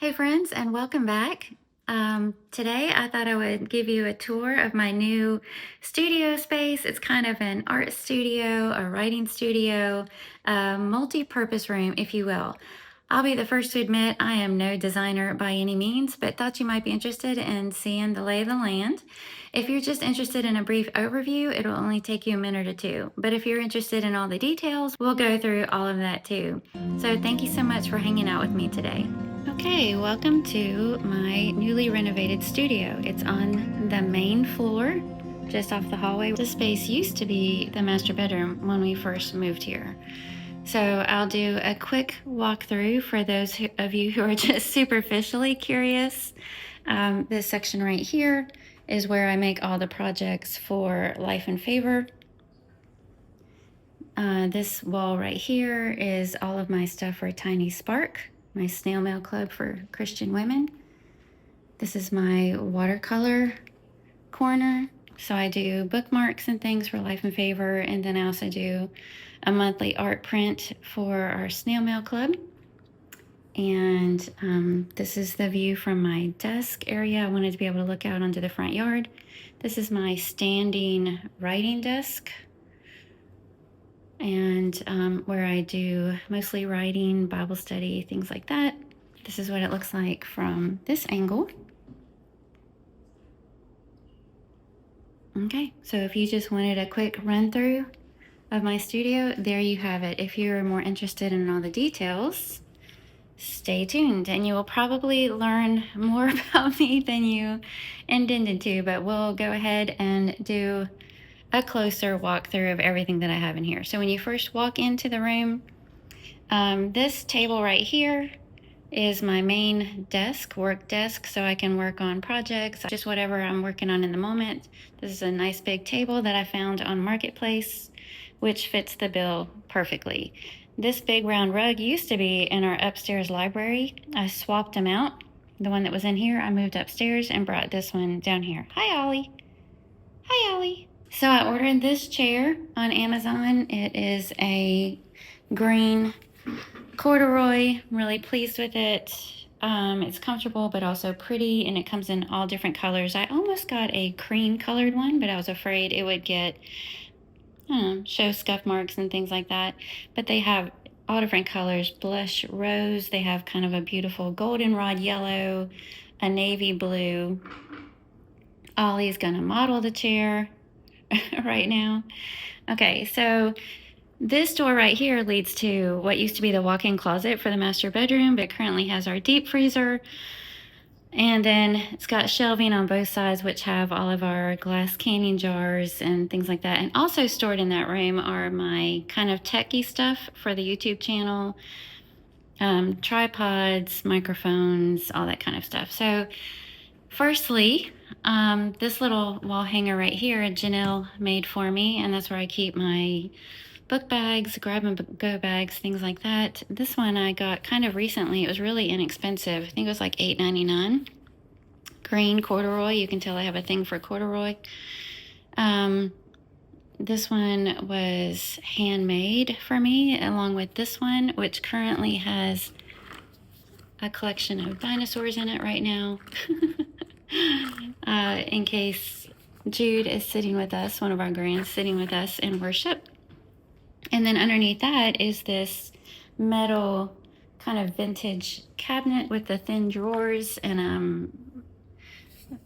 Hey friends, and welcome back. Today I thought I would give you a tour of my new studio space. It's kind of an art studio, a writing studio, a multi-purpose room, if you will. I'll be the first to admit I am no designer by any means, but thought you might be interested in seeing the lay of the land. If you're just interested in a brief overview, it'll only take you a minute or two. But if you're interested in all the details, we'll go through all of that too. So thank you so much for hanging out with me today. Okay, welcome to my newly renovated studio. It's on the main floor, just off the hallway. This space used to be the master bedroom when we first moved here. So I'll do a quick walkthrough for those of you who are just superficially curious. This section right here is where I make all the projects for Life and Favor. This wall right here is all of my stuff for Tiny Spark, my snail mail club for Christian women. This is my watercolor corner. So I do bookmarks and things for Life and Favor, and then I also do a monthly art print for our snail mail club. And this is the view from my desk area. I wanted to be able to look out onto the front yard. This is my standing writing desk, and where I do mostly writing, Bible study, things like that. This is what it looks like from this angle. Okay, so if you just wanted a quick run through of my studio, there you have it. If you're more interested in all the details, stay tuned and you will probably learn more about me than you intended to, but we'll go ahead and do a closer walkthrough of everything that I have in here. So when you first walk into the room, this table right here is my main desk, work desk, so I can work on projects, just whatever I'm working on in the moment. This is a nice big table that I found on Marketplace, which fits the bill perfectly. This big round rug used to be in our upstairs library. I swapped them out. The one that was in here, I moved upstairs and brought this one down here. Hi, Ollie. Hi, Ollie. So I ordered this chair on Amazon. It is a green corduroy. I'm really pleased with it. It's comfortable but also pretty, and it comes in all different colors. I almost got a cream colored one, but I was afraid it would get show scuff marks and things like that. But they have all different colors: blush rose, they have kind of a beautiful goldenrod yellow, a navy blue. Ollie's gonna model the chair right now. Okay, so this door right here leads to what used to be the walk-in closet for the master bedroom, but currently has our deep freezer. And then it's got shelving on both sides, which have all of our glass canning jars and things like that. And also stored in that room are my kind of techie stuff for the YouTube channel, tripods, microphones, all that kind of stuff. So firstly, this little wall hanger right here, Janelle made for me, and that's where I keep my book bags, grab and go bags, things like that. This one I got kind of recently. It was really inexpensive. I think it was like $8.99. Green corduroy. You can tell I have a thing for corduroy. This one was handmade for me, along with this one, which currently has a collection of dinosaurs in it right now. In case Jude is sitting with us, one of our grands sitting with us in worship. And then underneath that is this metal kind of vintage cabinet with the thin drawers, and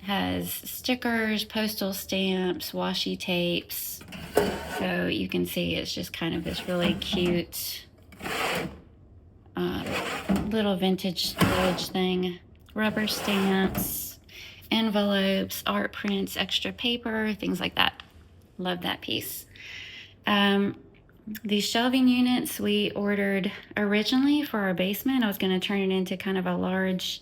has stickers, postal stamps, washi tapes. So you can see it's just kind of this really cute little vintage storage thing. Rubber stamps, envelopes, art prints, extra paper, things like that. Love that piece. These shelving units we ordered originally for our basement. I was going to turn it into kind of a large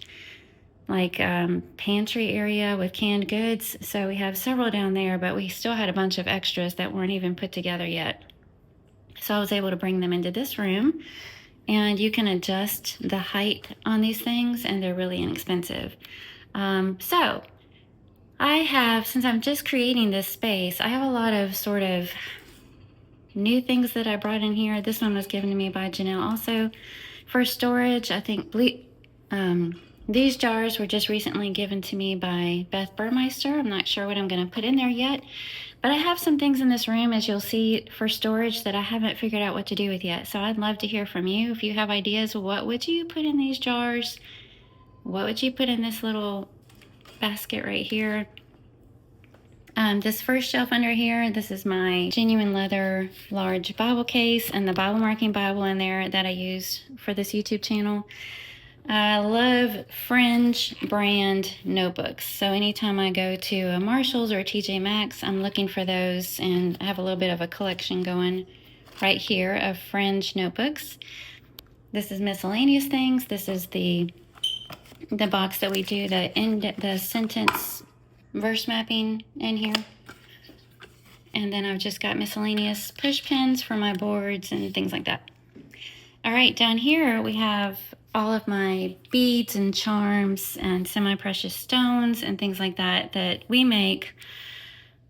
pantry area with canned goods. So we have several down there, but we still had a bunch of extras that weren't even put together yet. So I was able to bring them into this room, and you can adjust the height on these things, and they're really inexpensive. So I have, since I'm just creating this space, I have a lot of sort of new things that I brought in here. This one was given to me by Janelle also for storage. I think These jars were just recently given to me by Beth Burmeister. I'm not sure what I'm going to put in there yet, but I have some things in this room, as you'll see, for storage that I haven't figured out what to do with yet. So I'd love to hear from you. If you have ideas, what would you put in these jars? What would you put in this little basket right here? This first shelf under here, this is my genuine leather large Bible case and the Bible marking Bible in there that I use for this YouTube channel. I love Fringe brand notebooks. So anytime I go to a Marshall's or a TJ Maxx, I'm looking for those, and I have a little bit of a collection going right here of Fringe notebooks. This is miscellaneous things. This is the box that we do the sentence verse mapping in here. And then I've just got miscellaneous push pins for my boards and things like that. All right, down here we have all of my beads and charms and semi-precious stones and things like that that we make,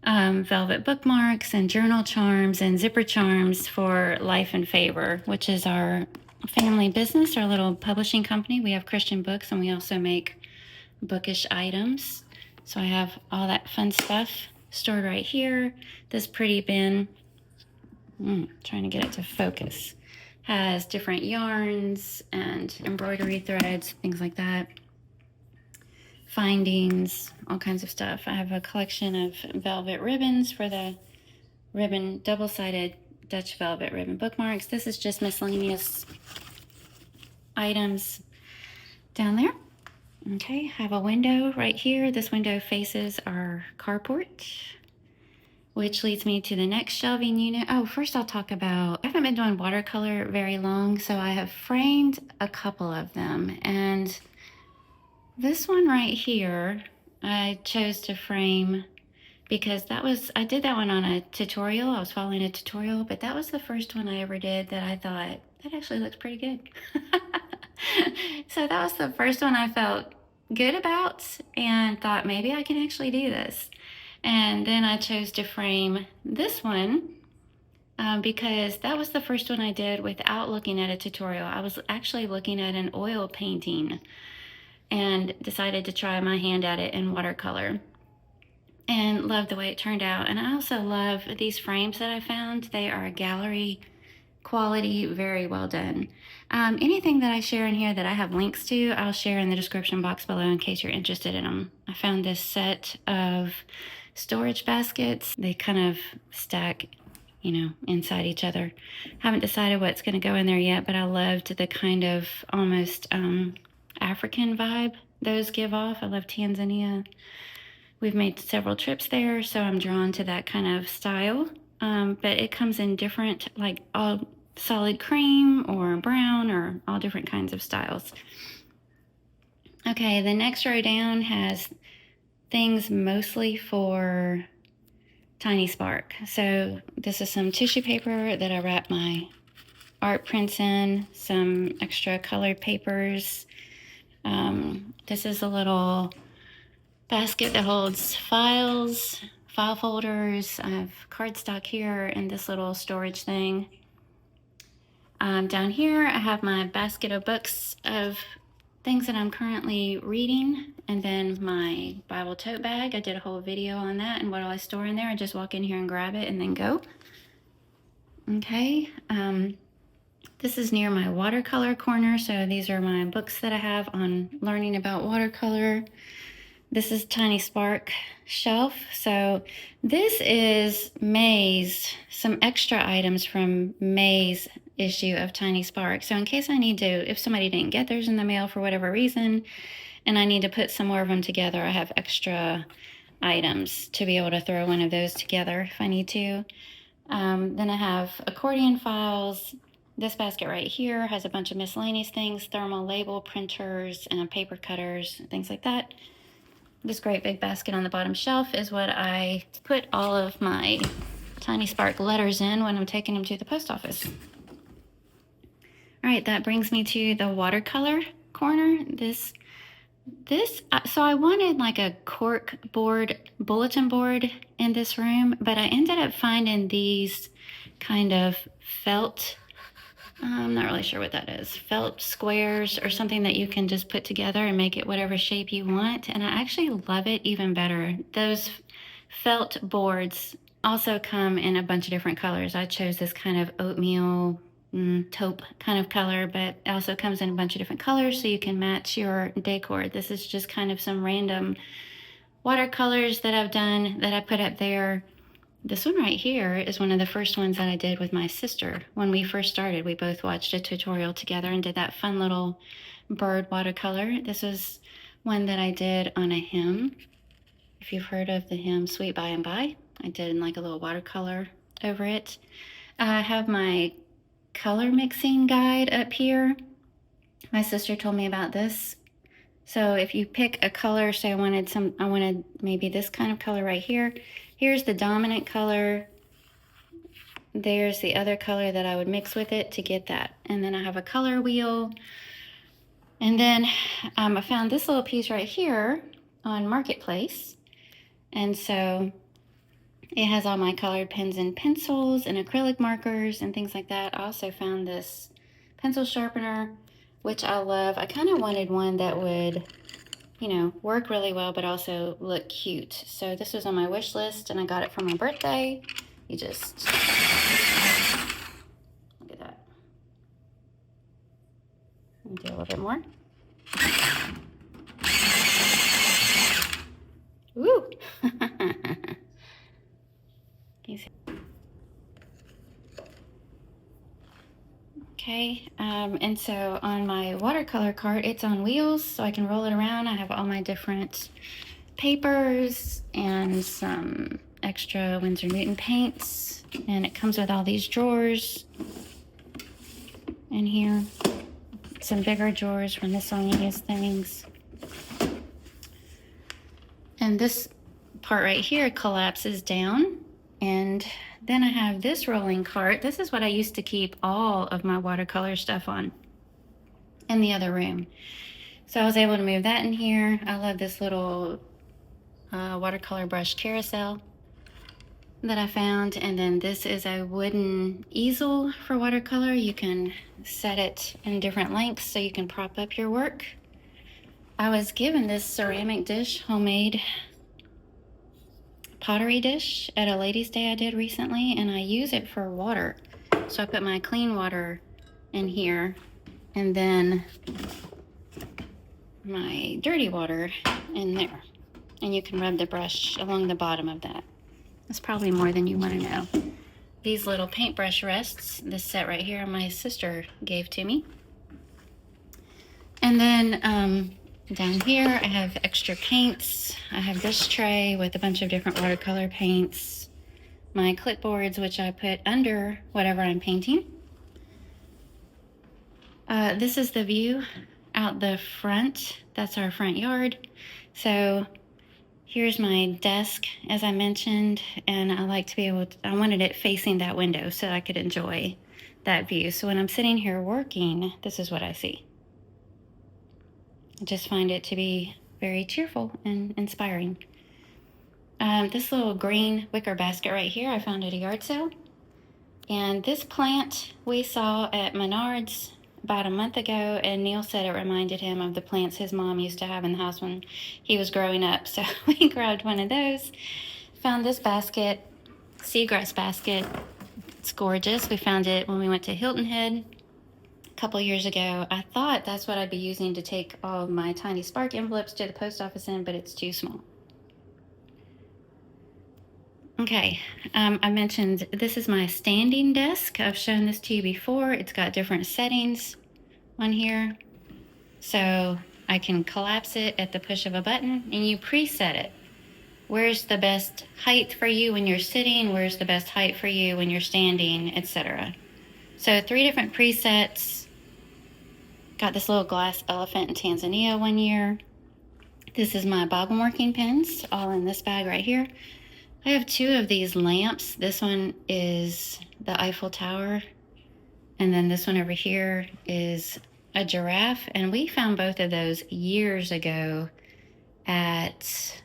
velvet bookmarks and journal charms and zipper charms for Life and Favor, which is our family business, our little publishing company. We have Christian books and we also make bookish items. So I have all that fun stuff stored right here. This pretty bin, trying to get it to focus, has different yarns and embroidery threads, things like that. Findings, all kinds of stuff. I have a collection of velvet ribbons for the ribbon, double-sided Dutch velvet ribbon bookmarks. This is just miscellaneous items down there. Okay, have a window right here. This window faces our carport, which leads me to the next shelving unit. Oh, first I'll talk about, I haven't been doing watercolor very long, so I have framed a couple of them. And this one right here, I chose to frame because I did that one on a tutorial. I was following a tutorial, but that was the first one I ever did that I thought, that actually looks pretty good. So that was the first one I felt good about and thought maybe I can actually do this. And then I chose to frame this one because that was the first one I did without looking at a tutorial. I was actually looking at an oil painting and decided to try my hand at it in watercolor and loved the way it turned out. And I also love these frames that I found. They are gallery quality, very well done. Anything that I share in here that I have links to, I'll share in the description box below in case you're interested in them. I found this set of storage baskets. They kind of stack, inside each other. Haven't decided what's going to go in there yet, but I loved the kind of almost African vibe those give off. I love Tanzania. We've made several trips there, so I'm drawn to that kind of style. But it comes in different, like all solid cream or brown or all different kinds of styles. Okay, the next row down has things mostly for Tiny Spark. So this is some tissue paper that I wrap my art prints in, some extra colored papers. This is a little basket that holds files, file folders. I have cardstock here and this little storage thing. Down here I have my basket of books of things that I'm currently reading, and then my Bible tote bag. I did a whole video on that and what do I store in there. I just walk in here and grab it and then go. Okay, this is near my watercolor corner, so these are my books that I have on learning about watercolor. This is Tiny Spark shelf. So this is May's, some extra items from May's issue of Tiny Spark. So in case I need to, if somebody didn't get theirs in the mail for whatever reason, and I need to put some more of them together, I have extra items to be able to throw one of those together if I need to. Then I have accordion files. This basket right here has a bunch of miscellaneous things, thermal label printers and paper cutters, things like that. This great big basket on the bottom shelf is what I put all of my Tiny Spark letters in when I'm taking them to the post office. All right, that brings me to the watercolor corner. So I wanted like a cork board, bulletin board in this room, but I ended up finding these kind of felt I'm not really sure what that is. Felt squares or something that you can just put together and make it whatever shape you want. And I actually love it even better. Those felt boards also come in a bunch of different colors. I chose this kind of oatmeal taupe kind of color, but it also comes in a bunch of different colors so you can match your decor. This is just kind of some random watercolors that I've done that I put up there. This one right here is one of the first ones that I did with my sister. When we first started, we both watched a tutorial together and did that fun little bird watercolor. This is one that I did on a hymn. If you've heard of the hymn Sweet By and By, I did like a little watercolor over it. I have my color mixing guide up here. My sister told me about this. So if you pick a color, say I wanted maybe this kind of color right here. Here's the dominant color. There's the other color that I would mix with it to get that. And then I have a color wheel. And then I found this little piece right here on Marketplace. And so it has all my colored pens and pencils and acrylic markers and things like that. I also found this pencil sharpener, which I love. I kind of wanted one that would, you know, work really well, but also look cute. So this was on my wish list and I got it for my birthday. You just, look at that. Let me do a little bit more. Woo! Okay, and so on my watercolor cart, it's on wheels, so I can roll it around. I have all my different papers and some extra Winsor Newton paints, and it comes with all these drawers in here. Some bigger drawers for miscellaneous things. And this part right here collapses down, and then I have this rolling cart. This is what I used to keep all of my watercolor stuff on in the other room. So I was able to move that in here. I love this little watercolor brush carousel that I found. And then this is a wooden easel for watercolor. You can set it in different lengths so you can prop up your work. I was given this ceramic dish, homemade pottery dish at a ladies' day I did recently, and I use it for water. So I put my clean water in here and then my dirty water in there. And you can rub the brush along the bottom of that. That's probably more than you want to know. These little paintbrush rests, this set right here, my sister gave to me. And then down here, I have extra paints. I have this tray with a bunch of different watercolor paints. My clipboards, which I put under whatever I'm painting. This is the view out the front. That's our front yard. So here's my desk, as I mentioned, and I like to be able to, I wanted it facing that window so I could enjoy that view. So when I'm sitting here working, this is what I see. I just find it to be very cheerful and inspiring. This little green wicker basket right here, I found at a yard sale. And this plant we saw at Menards about a month ago, and Neil said it reminded him of the plants his mom used to have in the house when he was growing up. So we grabbed one of those. Found this basket, seagrass basket. It's gorgeous. We found it when we went to Hilton Head couple years ago. I thought that's what I'd be using to take all of my tiny Spark envelopes to the post office in, but it's too small. Okay, I mentioned this is my standing desk. I've shown this to you before. It's got different settings on here. So I can collapse it at the push of a button and you preset it. Where's the best height for you when you're sitting? Where's the best height for you when you're standing, etc. So 3 different presets. Got this little glass elephant in Tanzania one year. This is my bobbin working pens, all in this bag right here. I have 2 of these lamps. This one is the Eiffel Tower, and then this one over here is a giraffe. And we found both of those years ago at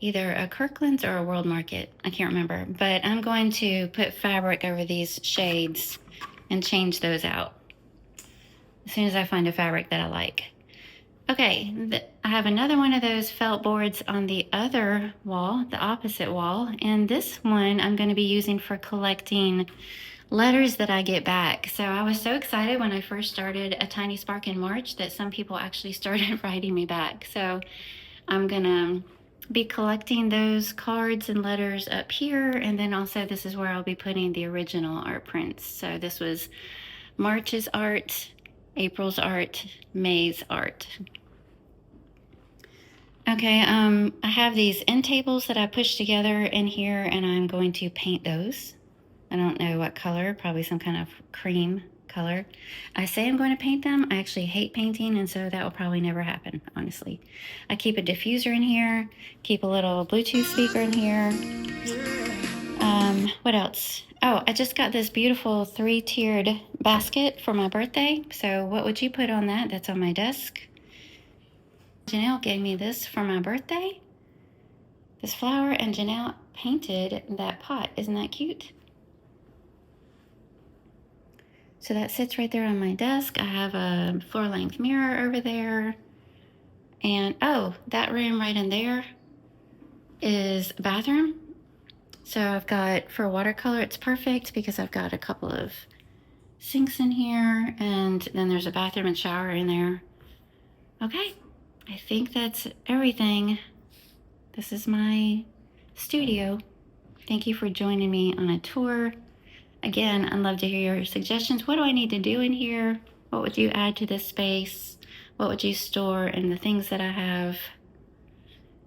either a Kirkland's or a World Market. I can't remember, but I'm going to put fabric over these shades and change those out as soon as I find a fabric that I like. Okay, I have another one of those felt boards on the other wall, the opposite wall, and this one I'm going to be using for collecting letters that I get back. So I was so excited when I first started A Tiny Spark in March that some people actually started writing me back. So I'm going to be collecting those cards and letters up here, and then also this is where I'll be putting the original art prints. So this was March's art, April's art, May's art. Okay, I have these end tables that I pushed together in here, and I'm going to paint those. I don't know what color, probably some kind of cream color. I say I'm going to paint them. I actually hate painting, and so that will probably never happen, honestly. I keep a diffuser in here, keep a little Bluetooth speaker in here. What else? Oh, I just got this beautiful 3-tiered basket for my birthday. So what would you put on that? That's on my desk. Janelle gave me this for my birthday. This flower, and Janelle painted that pot. Isn't that cute? So that sits right there on my desk. I have a floor-length mirror over there. And oh, that room right in there is a bathroom. So I've got, for watercolor, it's perfect because I've got a couple of sinks in here, and then there's a bathroom and shower in there. Okay, I think that's everything. This is my studio. Thank you for joining me on a tour. Again, I'd love to hear your suggestions. What do I need to do in here? What would you add to this space? What would you store in the things that I have?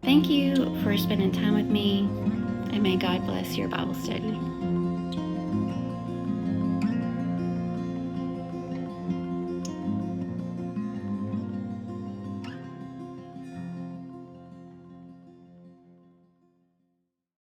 Thank you for spending time with me, and may God bless your Bible study.